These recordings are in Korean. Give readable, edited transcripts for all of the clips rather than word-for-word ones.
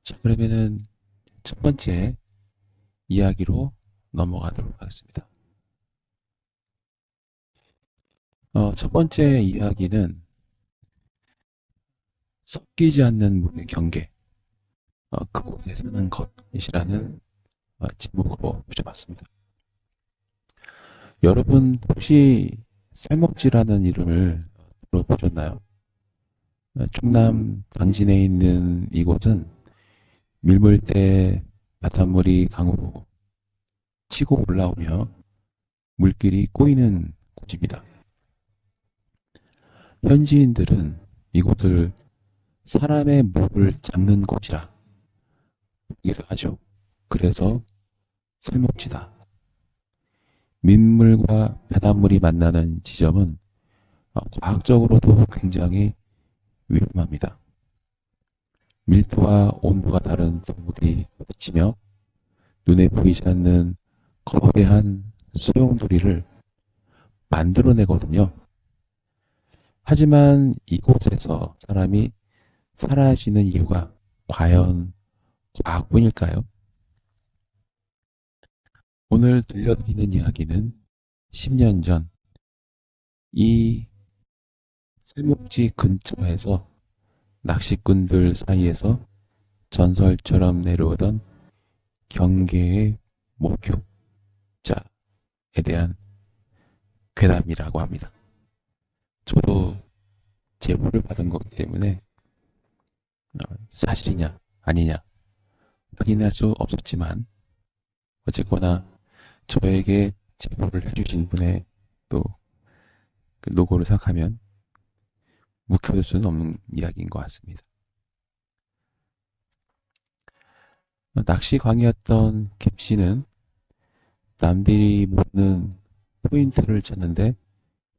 자, 그러면은 첫 번째 이야기로 넘어가도록 하겠습니다. 첫 번째 이야기는 섞이지 않는 물의 경계, 그곳에 사는 것이라는 제목으로 붙여봤습니다. 여러분 혹시 쌀먹지라는 이름을 들어보셨나요? 충남 당진에 있는 이곳은 밀물때 바닷물이 강으로 치고 올라오며 물길이 꼬이는 곳입니다. 현지인들은 이곳을 사람의 목을 잡는 곳이라 얘기를 하죠. 그래서 쌀목지다. 민물과 바닷물이 만나는 지점은 과학적으로도 굉장히 위험합니다. 밀도와 온도가 다른 돌이 부딪히며 눈에 보이지 않는 거대한 소용돌이를 만들어내거든요. 하지만 이곳에서 사람이 사라지는 이유가 과연 과학뿐일까요? 오늘 들려드리는 이야기는 10년 전 이 쌀목지 근처에서 낚시꾼들 사이에서 전설처럼 내려오던 경계의 목표자에 대한 괴담이라고 합니다. 저도 제보를 받은 거기 때문에 사실이냐 아니냐 확인할 수 없었지만 어쨌거나 저에게 제보를 해주신 분의 또 그 노고를 생각하면 묵혀둘 수는 없는 이야기인 것 같습니다. 낚시 광이었던 김씨는 남들이 모르는 포인트를 찾는데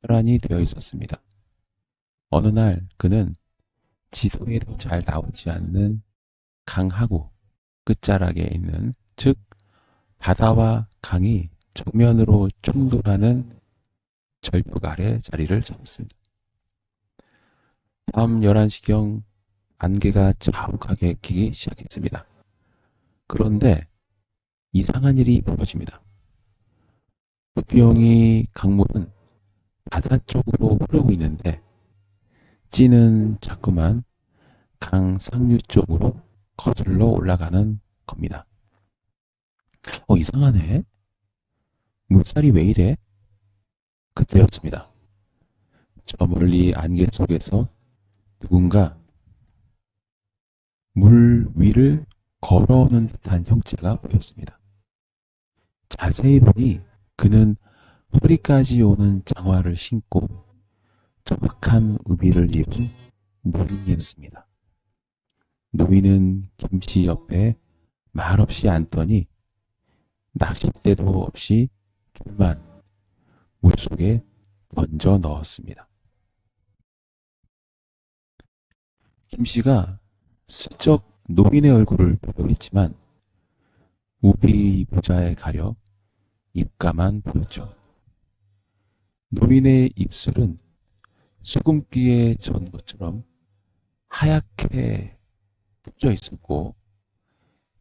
혈안이 되어 있었습니다. 어느 날 그는 지도에도 잘 나오지 않는 강하구 끝자락에 있는, 즉 바다와 강이 정면으로 충돌하는 절벽 아래 자리를 잡았습니다. 밤 11시경 안개가 자욱하게 끼기 시작했습니다. 그런데 이상한 일이 벌어집니다. 부평이 강물은 바다 쪽으로 흐르고 있는데 찌는 자꾸만 강 상류 쪽으로 거슬러 올라가는 겁니다. 이상하네. 물살이 왜 이래? 그때였습니다. 저 멀리 안개 속에서 누군가 물 위를 걸어오는 듯한 형체가 보였습니다. 자세히 보니 그는 허리까지 오는 장화를 신고 투박한 의비를 입은 노인이었습니다. 노인은 김씨 옆에 말없이 앉더니 낚싯대도 없이 줄만 물속에 던져 넣었습니다. 김씨가 슬쩍 노인의 얼굴을 보려 했지만 우비 모자에 가려 입가만 보였죠. 노인의 입술은 수금기에 전 것처럼 하얗게 붙여 있었고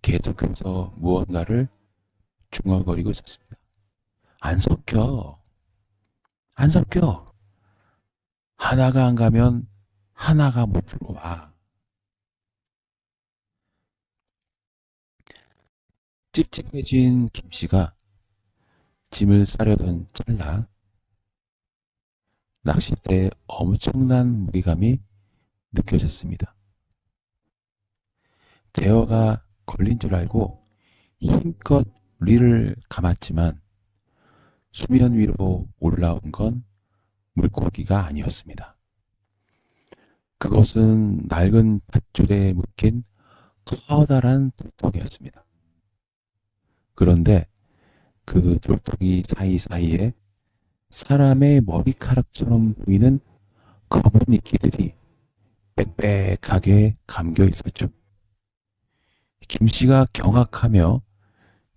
계속해서 무언가를 중얼거리고 있었습니다. 안 섞여. 안 섞여. 하나가 안 가면 하나가 못 들어와. 찝찝해진 김씨가 짐을 싸려던 찰나 낚싯대에 엄청난 무게감이 느껴졌습니다. 대어가 걸린 줄 알고 힘껏 리를 감았지만 수면 위로 올라온 건 물고기가 아니었습니다. 그것은 낡은 밧줄에 묶인 커다란 돌덩이였습니다. 그런데 그 돌덩이 사이사이에 사람의 머리카락처럼 보이는 검은 이끼들이 빽빽하게 감겨 있었죠. 김씨가 경악하며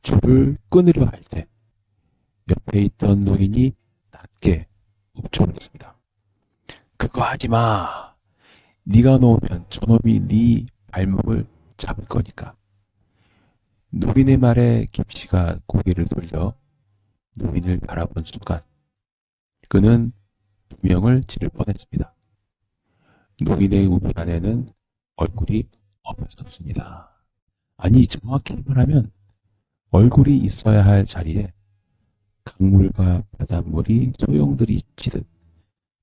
줄을 끊으려 할 때 옆에 있던 노인이 낮게 욱쳐물었습니다. 그거 하지 마. 네가 놓으면 저놈이 네 발목을 잡을 거니까. 노인의 말에 김씨가 고개를 돌려 노인을 바라본 순간 그는 비명을 지를 뻔했습니다. 노인의 우물 안에는 얼굴이 없었습니다. 아니, 정확히 말하면 얼굴이 있어야 할 자리에 강물과 바닷물이 소용돌이 치듯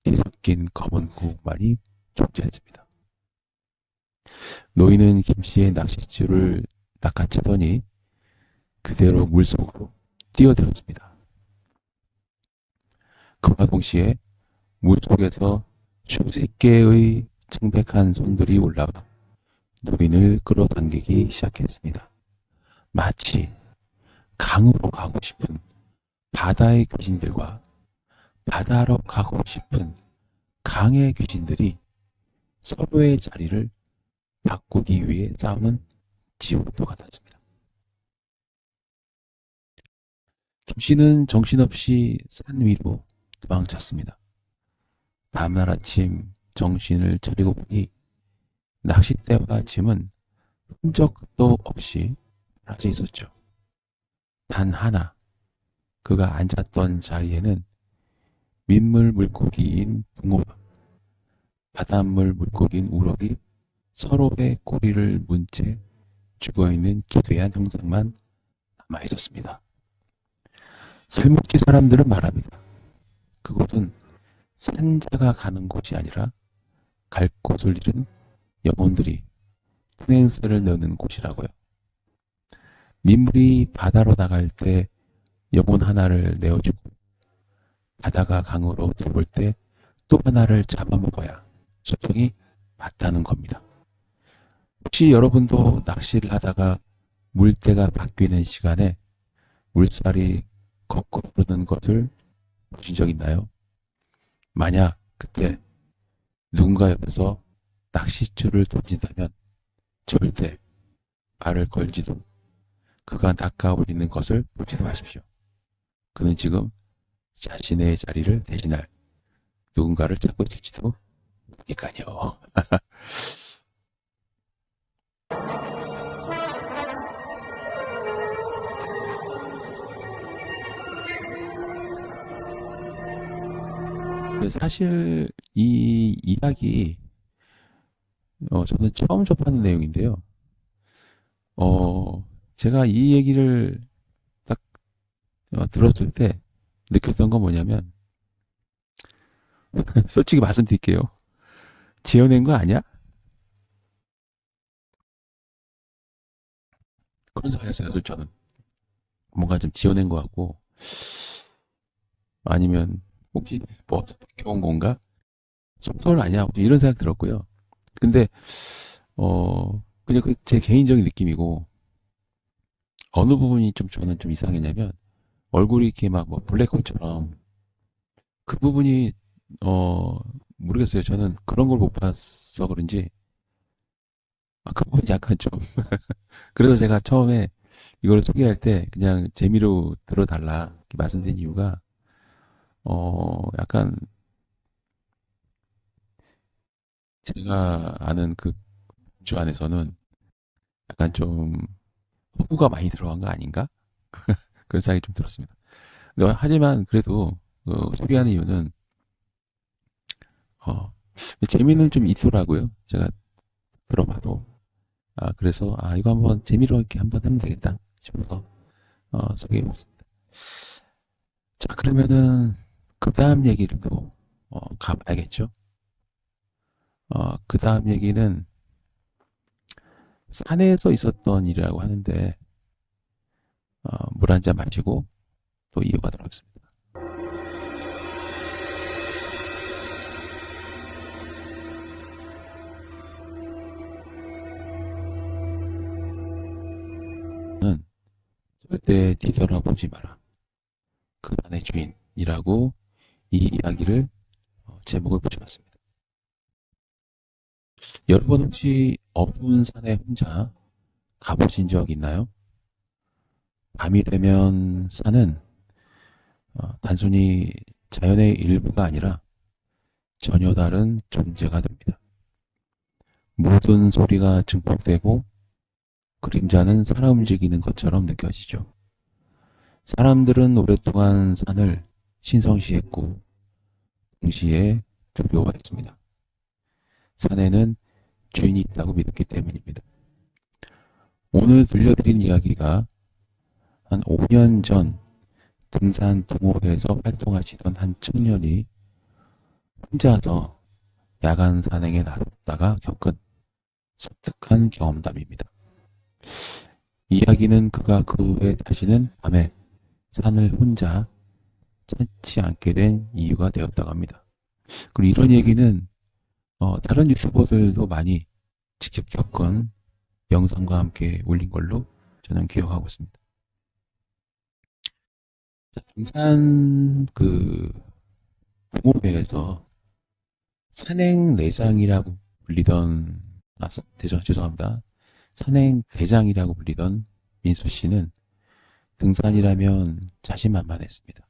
뒤섞인 검은 구멍만이 존재했습니다. 노인은 김씨의 낚싯줄을 낚아채더니 그대로 물속으로 뛰어들었습니다. 그와 동시에 물속에서 수십 개의 창백한 손들이 올라와 노인을 끌어당기기 시작했습니다. 마치 강으로 가고 싶은 바다의 귀신들과 바다로 가고 싶은 강의 귀신들이 서로의 자리를 바꾸기 위해 싸우는 지옥도 같았습니다. 김씨는 정신없이 산 위로 도망쳤습니다. 다음날 아침 정신을 차리고 보니 낚싯대와 짐은 흔적도 없이 사라져 있었죠. 단 하나, 그가 앉았던 자리에는 민물 물고기인 붕어와 바닷물 물고기인 우럭이 서로의 꼬리를 문 채 죽어있는 기괴한 형상만 남아있었습니다. 살못기 사람들은 말합니다. 그곳은 산자가 가는 곳이 아니라 갈 곳을 잃은 영혼들이 통행세를 내는 곳이라고요. 민물이 바다로 나갈 때 영혼 하나를 내어주고 바다가 강으로 들어올 때 또 하나를 잡아먹어야 소통이 맞다는 겁니다. 혹시 여러분도 낚시를 하다가 물때가 바뀌는 시간에 물살이 거꾸로 흐르는 것을 보신 적 있나요? 만약 그때 누군가 옆에서 낚싯줄을 던진다면 절대 발을 걸지도 그가 낚아올리는 것을 보지도 마십시오. 그는 지금 자신의 자리를 대신할 누군가를 찾고 있을지도 모르니까요. 사실 이 이야기 저는 처음 접하는 내용인데요. 제가 이 얘기를 딱 들었을 때 느꼈던 건 뭐냐면 솔직히 말씀드릴게요. 지어낸 거 아니야? 그런 생각했어요. 저는 뭔가 좀 지어낸 것 같고 아니면 혹시 뭐 겪어온 건가? 소설 아니야? 이런 생각 들었고요. 근데 그냥 제 개인적인 느낌이고 어느 부분이 좀 저는 좀 이상했냐면 얼굴이 이렇게 막 뭐 블랙홀처럼 그 부분이 모르겠어요. 저는 그런 걸 못 봤어 그런지 그 부분이 약간 좀 그래서 제가 처음에 이걸 소개할 때 그냥 재미로 들어달라 이렇게 말씀드린 이유가 약간 제가 아는 그 주 안에서는 약간 좀 허구가 많이 들어간 거 아닌가? 그런 생각이 좀 들었습니다. 하지만 그래도 소개하는 이유는 어, 재미는 좀 있더라고요. 제가 들어봐도. 그래서 이거 한번 재미로 이렇게 한번 하면 되겠다 싶어서 소개해봤습니다. 자, 그러면은 그 다음 얘기를 또 가봐야겠죠. 그 다음 얘기는 산에서 있었던 일이라고 하는데 물 한 잔 마시고 또 이어가도록 하겠습니다. 는 절대 뒤돌아보지 마라. 그 산의 주인이라고 이 이야기를 제목을 붙여봤습니다. 여러분 혹시 어두운 산에 혼자 가보신 적 있나요? 밤이 되면 산은 단순히 자연의 일부가 아니라 전혀 다른 존재가 됩니다. 모든 소리가 증폭되고 그림자는 사람 움직이는 것처럼 느껴지죠. 사람들은 오랫동안 산을 신성시했고 동시에 두려워했습니다. 산에는 주인이 있다고 믿었기 때문입니다. 오늘 들려드린 이야기가 한 5년 전 등산 동호회에서 활동하시던 한 청년이 혼자서 야간 산행에 나섰다가 겪은 섬뜩한 경험담입니다. 이야기는 그가 그 후에 다시는 밤에 산을 혼자 찾지 않게 된 이유가 되었다고 합니다. 그리고 이런 얘기는 다른 유튜버들도 많이 직접 겪은 영상과 함께 올린 걸로 저는 기억하고 있습니다. 등산 동호회에서 산행 내장이라고 불리던 죄송합니다. 산행 대장이라고 불리던 민수 씨는 등산이라면 자신만만했습니다.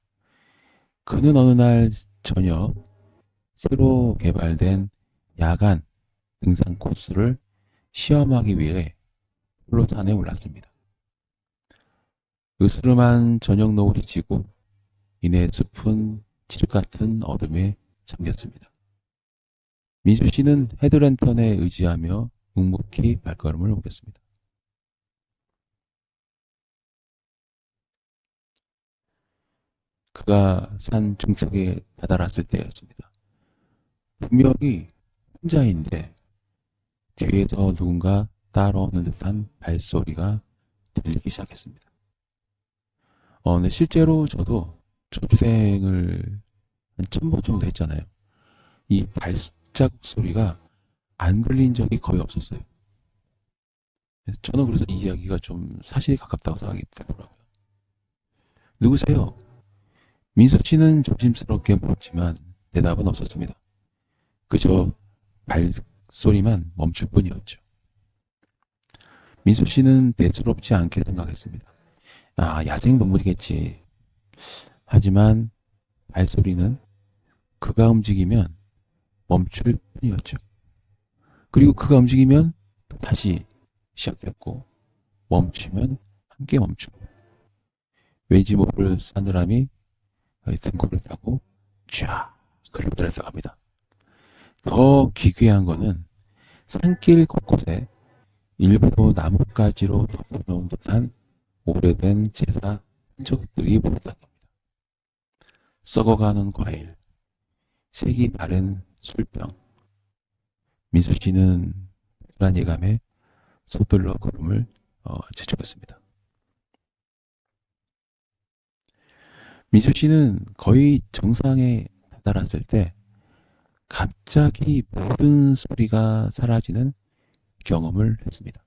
그는 어느 날 저녁 새로 개발된 야간 등산 코스를 시험하기 위해 홀로 산에 올랐습니다. 으스름한 저녁 노을이 지고 이내 숲은 칠흑 같은 어둠에 잠겼습니다. 민수 씨는 헤드랜턴에 의지하며 묵묵히 발걸음을 옮겼습니다. 그가 산 중턱에 다다랐을 때였습니다. 분명히 혼자인데 뒤에서 누군가 따라오는 듯한 발소리가 들리기 시작했습니다. 근데 실제로 저도 저주행을 한 1000번 정도 했잖아요. 이 발자국 소리가 안 들린 적이 거의 없었어요. 저는 그래서 이 이야기가 좀 사실에 가깝다고 생각이 들더라고요. 누구세요? 민수 씨는 조심스럽게 물었지만 대답은 없었습니다. 그저 발소리만 멈출 뿐이었죠. 민수 씨는 대수롭지 않게 생각했습니다. 야생 동물이겠지. 하지만 발소리는 그가 움직이면 멈출 뿐이었죠. 그리고 그가 움직이면 다시 시작됐고 멈추면 함께 멈추고 왠지 모를 싸늘함이 등골을 타고 쫙 흘러들어서 갑니다. 더 기괴한 거는 산길 곳곳에 일부러 나뭇가지로 덮어놓은 듯한 오래된 제사 흔적들이 보인다는 겁니다. 썩어가는 과일, 색이 바른 술병. 민수 씨는 불안 예감에 서둘러 걸음을 재촉했습니다. 민수 씨는 거의 정상에 다다랐을 때 갑자기 모든 소리가 사라지는 경험을 했습니다.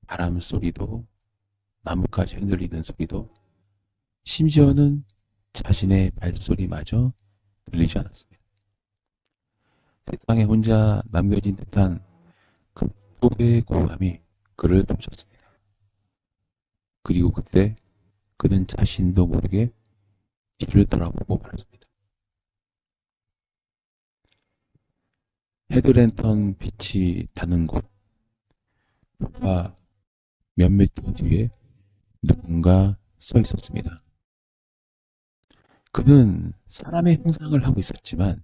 바람 소리도, 나뭇가지 흔들리는 소리도, 심지어는 자신의 발소리마저 들리지 않았습니다. 세상에 혼자 남겨진 듯한 극도의 공감이 그를 덮쳤습니다. 그리고 그때 그는 자신도 모르게 뒤를 돌아보고 말았습니다. 헤드랜턴 빛이 닿는 곳과 몇 미터 뒤에 누군가 서 있었습니다. 그는 사람의 형상을 하고 있었지만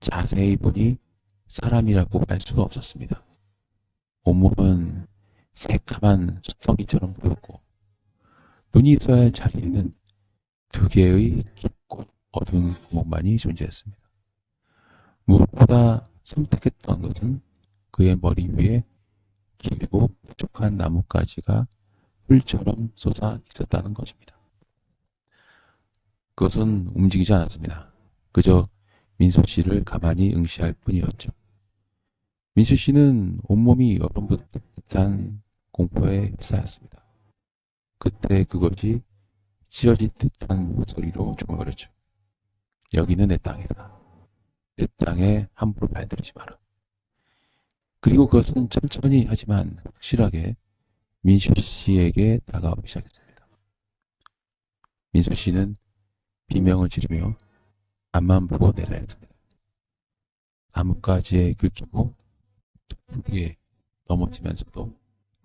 자세히 보니 사람이라고 할 수가 없었습니다. 온몸은 새카만 수덩이처럼 보였고 눈이 있어야 할 자리에는 두 개의 깊고 어두운 구멍만이 존재했습니다. 무엇보다 섬뜩했던 것은 그의 머리 위에 길고 뾰족한 나뭇가지가 뿔처럼 솟아 있었다는 것입니다. 그것은 움직이지 않았습니다. 그저 민수 씨를 가만히 응시할 뿐이었죠. 민수 씨는 온몸이 얼음붙은 듯한 공포에 휩싸였습니다. 그때 그것이 찢어진 듯한 목소리로 중얼거렸죠. 여기는 내 땅이다. 내 땅에 함부로 발들이지 마라. 그리고 그것은 천천히 하지만 확실하게 민수 씨에게 다가오기 시작했습니다. 민수 씨는 비명을 지르며 앞만 보고 내려야 했습니다. 나뭇가지에 긁히고 또 위에 넘어지면서도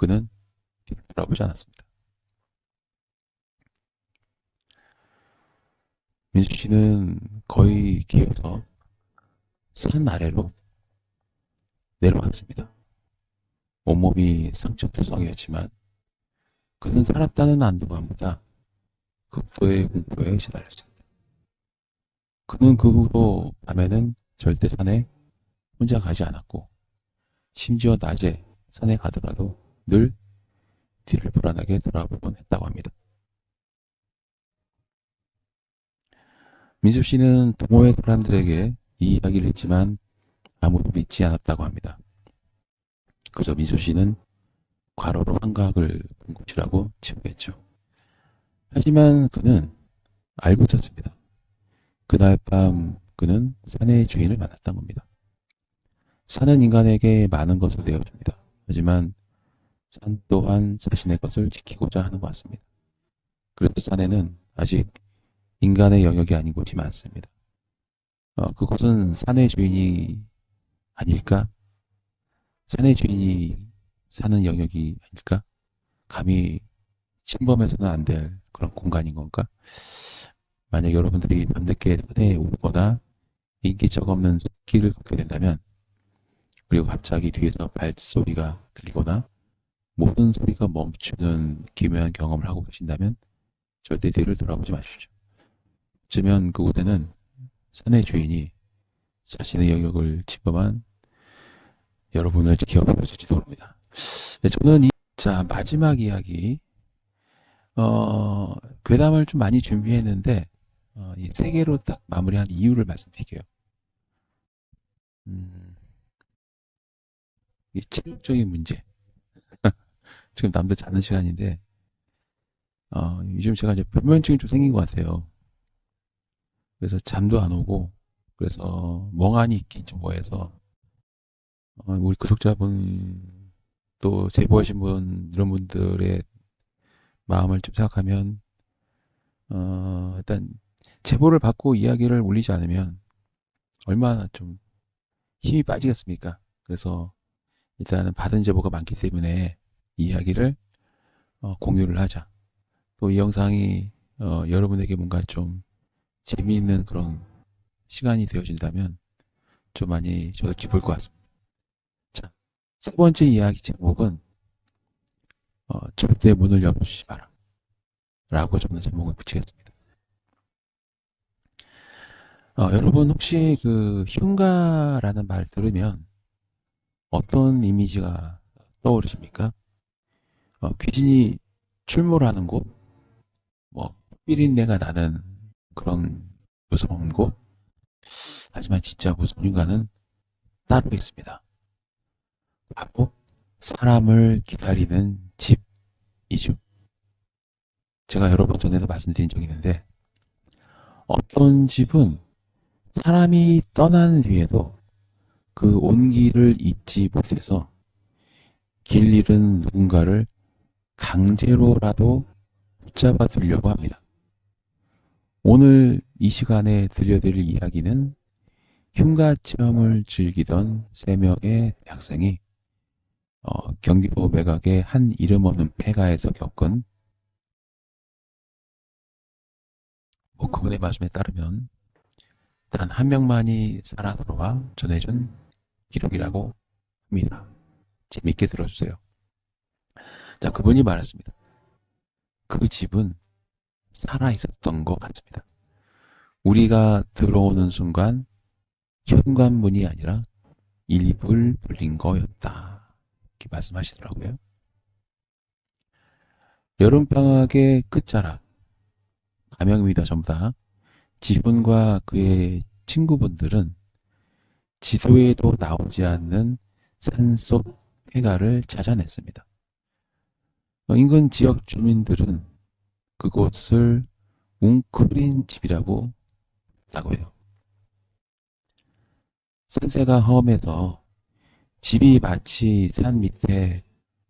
그는 뒤를 돌아보지 않았습니다. 민수 씨는 거의 기어서 산 아래로 내려왔습니다. 온몸이 상처투성이었지만 그는 살았다는 안도감보다 극도의 공포에 시달렸습니다. 그는 그 후로 밤에는 절대 산에 혼자 가지 않았고 심지어 낮에 산에 가더라도 늘 뒤를 불안하게 돌아보곤 했다고 합니다. 민수 씨는 동호회 사람들에게 이 이야기를 했지만 아무도 믿지 않았다고 합니다. 그저 민수 씨는 과로로 환각을 본 것이라고 치부했죠. 하지만 그는 알고 있었습니다. 그날 밤 그는 산의 주인을 만났던 겁니다. 산은 인간에게 많은 것을 내어줍니다. 하지만 산 또한 자신의 것을 지키고자 하는 것 같습니다. 그래서 산에는 아직 인간의 영역이 아닌 곳이 많습니다. 그곳은 산의 주인이 아닐까? 산의 주인이 사는 영역이 아닐까? 감히 침범해서는 안 될 그런 공간인 건가? 만약 여러분들이 밤늦게 산에 오거나 인기척 없는 길을 걷게 된다면, 그리고 갑자기 뒤에서 발소리가 들리거나 모든 소리가 멈추는 기묘한 경험을 하고 계신다면 절대 뒤를 돌아보지 마십시오. 어쩌면 그곳에는 산의 주인이 자신의 영역을 침범한 여러분을 지켜보실지도 모릅니다. 네, 저는 자, 마지막 이야기, 괴담을 좀 많이 준비했는데, 이 세 개로 딱 마무리한 이유를 말씀드릴게요. 이 체력적인 문제. 지금 남들 자는 시간인데, 요즘 제가 이제 변면증이 좀 생긴 것 같아요. 그래서 잠도 안 오고, 그래서 멍하니 있긴 좀 뭐해서, 우리 구독자분, 또 제보하신 분, 이런 분들의 마음을 좀 생각하면, 일단, 제보를 받고 이야기를 올리지 않으면 얼마나 좀 힘이 빠지겠습니까? 그래서 일단은 받은 제보가 많기 때문에 이 이야기를 공유를 하자. 또 이 영상이 여러분에게 뭔가 좀 재미있는 그런 시간이 되어진다면 좀 많이 저도 기쁠 것 같습니다. 자, 세 번째 이야기 제목은 절대 문을 열어주지 마라 라고 저는 제목을 붙이겠습니다. 여러분 혹시 그 흉가라는 말 들으면 어떤 이미지가 떠오르십니까? 귀신이 출몰하는 곳, 뭐 비린내가 나는 그런 무서운 곳. 하지만 진짜 무서운 흉가는 따로 있습니다. 바로 사람을 기다리는 집이죠. 제가 여러 번 전에도 말씀드린 적이 있는데, 어떤 집은 사람이 떠난 뒤에도 그 온기를 잊지 못해서 길 잃은 누군가를 강제로라도 붙잡아 두려고 합니다. 오늘 이 시간에 들려드릴 이야기는 흉가 체험을 즐기던 3명의 대학생이 경기도 매각의 한 이름 없는 폐가에서 겪은, 그분의 말씀에 따르면 단 한 명만이 살아 돌아와 전해준 기록이라고 합니다. 재밌게 들어주세요. 자, 그분이 말했습니다. 그 집은 살아 있었던 것 같습니다. 우리가 들어오는 순간 현관문이 아니라 일불 불린 거였다. 이렇게 말씀하시더라고요. 여름방학의 끝자락, 가명입니다. 전부 다. 지훈과 그의 친구분들은 지도에도 나오지 않는 산속 폐가를 찾아냈습니다. 인근 지역 주민들은 그곳을 웅크린 집이라고 해요. 산세가 험해서 집이 마치 산 밑에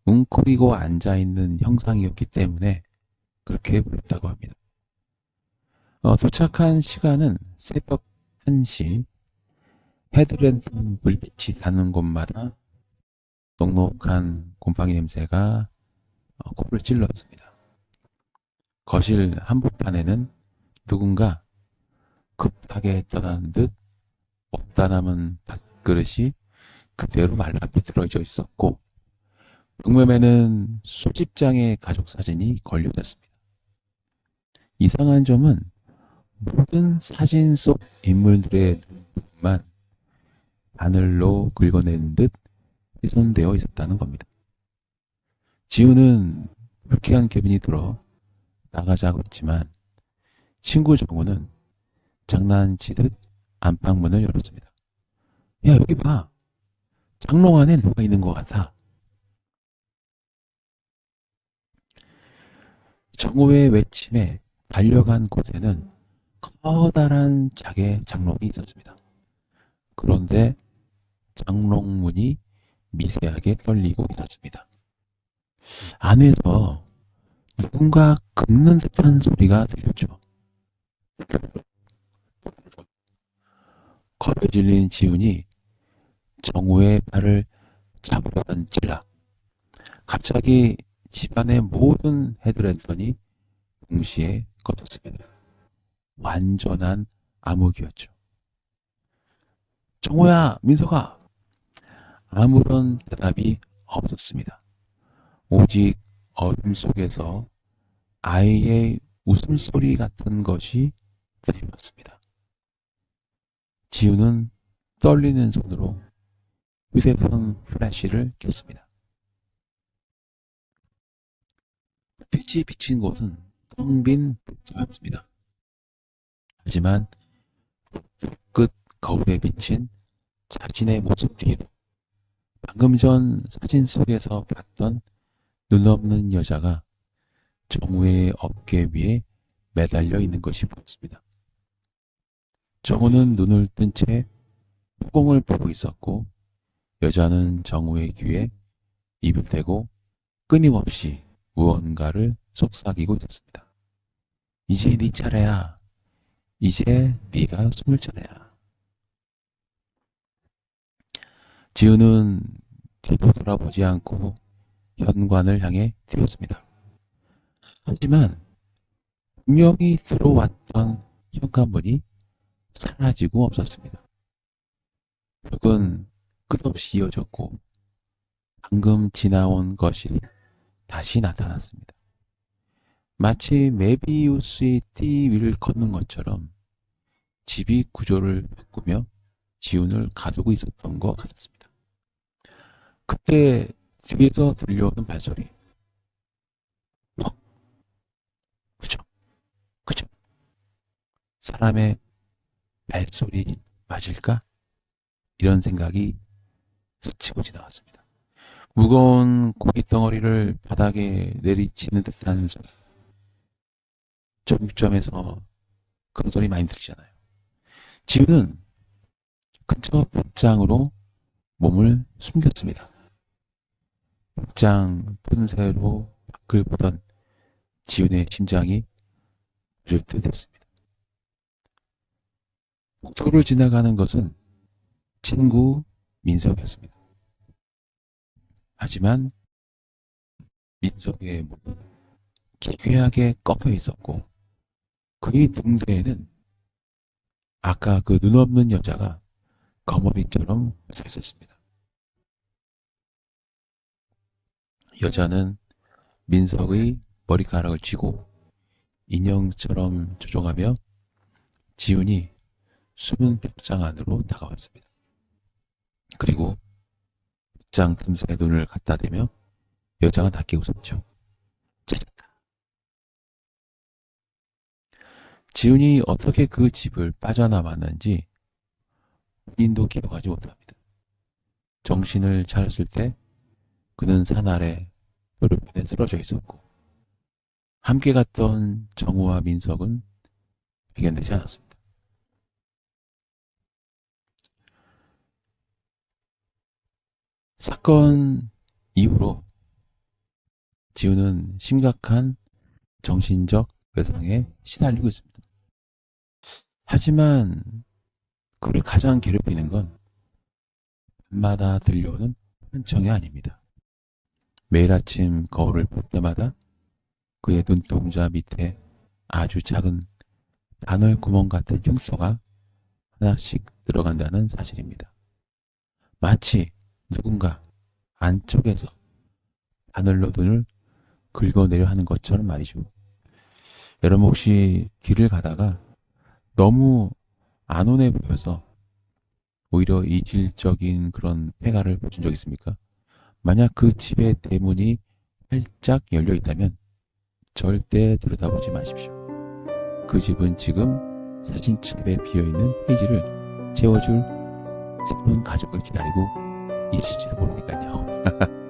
웅크리고 앉아있는 형상이었기 때문에 그렇게 불렀다고 합니다. 도착한 시간은 새벽 1시, 헤드랜턴 불빛이 닿는 곳마다 녹록한 곰팡이 냄새가 코를 찔렀습니다. 거실 한복판에는 누군가 급하게 떠나는 듯 없다 남은 밥그릇이 그대로 말라 비틀어져 있었고, 벽면에는 수십 장의 가족 사진이 걸려졌습니다. 이상한 점은 모든 사진 속 인물들의 눈만 바늘로 긁어낸 듯 훼손되어 있었다는 겁니다. 지우는 불쾌한 기분이 들어 나가자고 했지만 친구 정우는 장난치듯 안방문을 열었습니다. 야, 여기 봐. 장롱 안에 누가 있는 것 같아. 정우의 외침에 달려간 곳에는 커다란 작의 장롱이 있었습니다. 그런데 장롱문이 미세하게 떨리고 있었습니다. 안에서 누군가 긁는 듯한 소리가 들렸죠. 겁에 질린 지훈이 정우의 발을 잡으려던 찰나 갑자기 집안의 모든 헤드랜턴이 동시에 꺼졌습니다. 완전한 암흑이었죠. 정우야, 민서가! 아무런 대답이 없었습니다. 오직 어둠 속에서 아이의 웃음소리 같은 것이 들려왔습니다. 지우는 떨리는 손으로 휴대폰 플래시를 켰습니다. 빛이 비친 곳은 텅 빈 복도였습니다. 하지만 끝 거울에 비친 자신의 모습 뒤로 방금 전 사진 속에서 봤던 눈없는 여자가 정우의 어깨 위에 매달려 있는 것이 보였습니다. 정우는 눈을 뜬 채 후공을 보고 있었고, 여자는 정우의 귀에 입을 대고 끊임없이 무언가를 속삭이고 있었습니다. 이제 네 차례야. 이제 네가 숨을 차례야. 지우는 뒤도 돌아보지 않고 현관을 향해 뛰었습니다. 하지만 분명히 들어왔던 현관문이 사라지고 없었습니다. 벽은 끝없이 이어졌고 방금 지나온 것이 다시 나타났습니다. 마치 메비우스의 띠 위를 걷는 것처럼 집이 구조를 바꾸며 지훈을 가두고 있었던 것 같습니다. 그때 뒤에서 들려오는 발소리. 그죠? 그죠? 사람의 발소리 맞을까? 이런 생각이 스치고 지나갔습니다. 무거운 고기 덩어리를 바닥에 내리치는 듯한 소리. 정육점에서 그런 소리 많이 들리잖아요. 지우는 근처 벽장으로 몸을 숨겼습니다. 벽장 틈새로 밖을 보던 지훈의 심장이 르듯했습니다. 복도를 지나가는 것은 친구 민석이었습니다. 하지만 민석의 몸은 기괴하게 꺾여 있었고 그의 등대에는 아까 그 눈없는 여자가 거머리처럼 붙어 있었습니다. 여자는 민석의 머리카락을 쥐고 인형처럼 조종하며 지훈이 숨은 벽장 안으로 다가왔습니다. 그리고 벽장 틈새에 눈을 갖다 대며 여자가 낮게 웃었죠. 찾았다. 지훈이 어떻게 그 집을 빠져나왔는지 본인도 기억하지 못합니다. 정신을 차렸을 때 그는 산 아래 도로변에 쓰러져 있었고 함께 갔던 정우와 민석은 발견되지 않았습니다. 사건 이후로 지훈은 심각한 정신적 외상에 시달리고 있습니다. 하지만 그를 가장 괴롭히는 건 밤마다 들려오는 한청이 아닙니다. 매일 아침 거울을 볼 때마다 그의 눈동자 밑에 아주 작은 바늘 구멍 같은 흉터가 하나씩 들어간다는 사실입니다. 마치 누군가 안쪽에서 바늘로 눈을 긁어내려 하는 것처럼 말이죠. 여러분 혹시 길을 가다가 너무 안온해 보여서 오히려 이질적인 그런 폐가를 보신 적 있습니까? 만약 그 집의 대문이 활짝 열려 있다면 절대 들여다보지 마십시오. 그 집은 지금 사진첩에 비어있는 페이지를 채워줄 새로운 가족을 기다리고 있을지도 모르니까요.